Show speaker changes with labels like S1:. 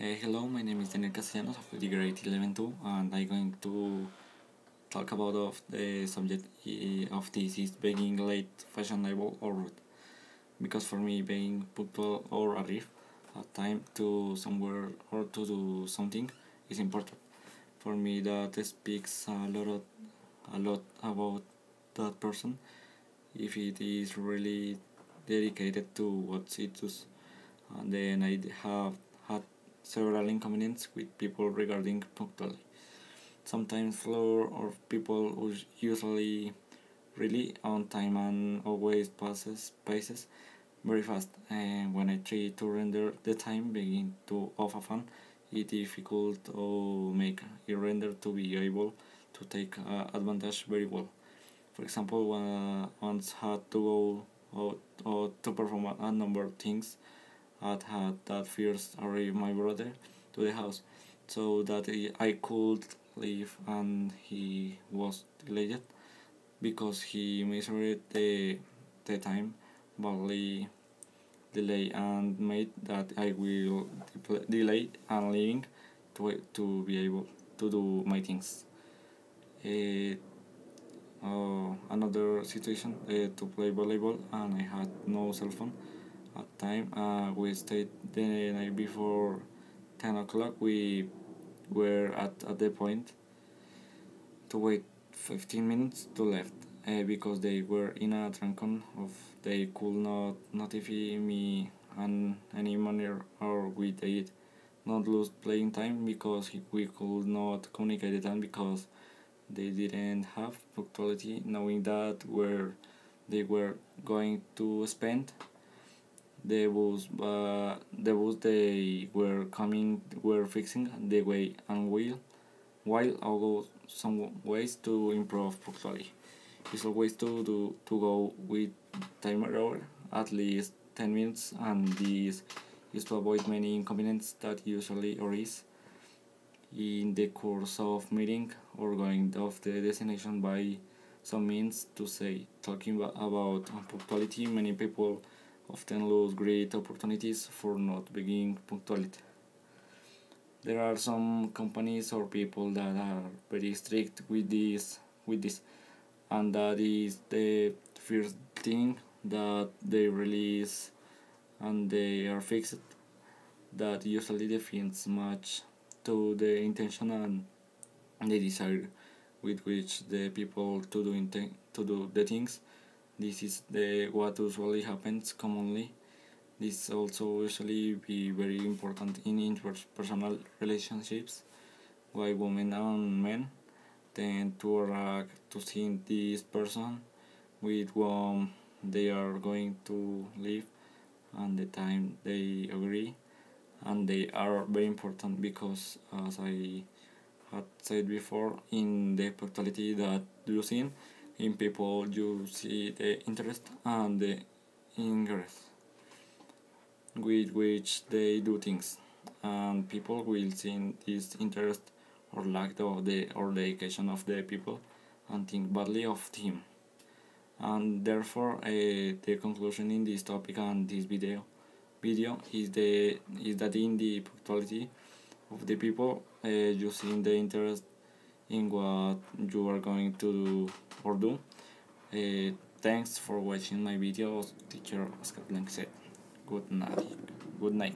S1: Hello, my name is Daniel Castellanos of the grade 11-2, and I'm going to talk about the subject of this is being late, fashionable, or rude. Because for me, being punctual or arrive at time to somewhere or to do something is important. For me, that speaks a lot about that person. If it is really dedicated to what it does, and then I have had several inconveniences with people regarding punctuality. Sometimes floor or people who usually really on time and always passes very fast, and when I try to render the time begin to often it difficult to make a render to be able to take advantage very well. For example, when I once had to go or to perform a number of things, I had that first arrive my brother to the house so that I could leave, and he was delayed because he measured the time badly delay and made that I will delay and leaving to be able to do my things. Uh, Another situation, to play volleyball, and I had no cell phone at time. We stayed the night before 10 o'clock. We were at the point to wait 15 minutes to left, because they were in a trancon of they could not notify me in any manner, or we did not lose playing time because we could not communicate the time because they didn't have punctuality, knowing that where they were going to spend the bus they were coming were fixing the way and wheel, while also some ways to improve punctuality is always to go with timer over at least 10 minutes, and this is to avoid many inconveniences that usually arise in the course of meeting or going off the destination. By some means to say talking about punctuality, many people often lose great opportunities for not being punctuality. There are some companies or people that are very strict with this, and that is the first thing that they release and they are fixed, that usually defines much to the intention and the desire with which the people to do the things. This is the what usually happens commonly. This also usually be very important in interpersonal relationships, while women and men tend to react to see this person with whom they are going to live and the time they agree, and they are very important because, as I had said before, in the punctuality that you see in people you see the interest and the ingress with which they do things, and people will see this interest or lack of the or dedication of the people and think badly of him. And therefore, the conclusion in this topic and this video is that in the punctuality of the people, you see the interest in what you are going to do or do. Thanks for watching my videos. Teacher Oscar Blanc said, good night.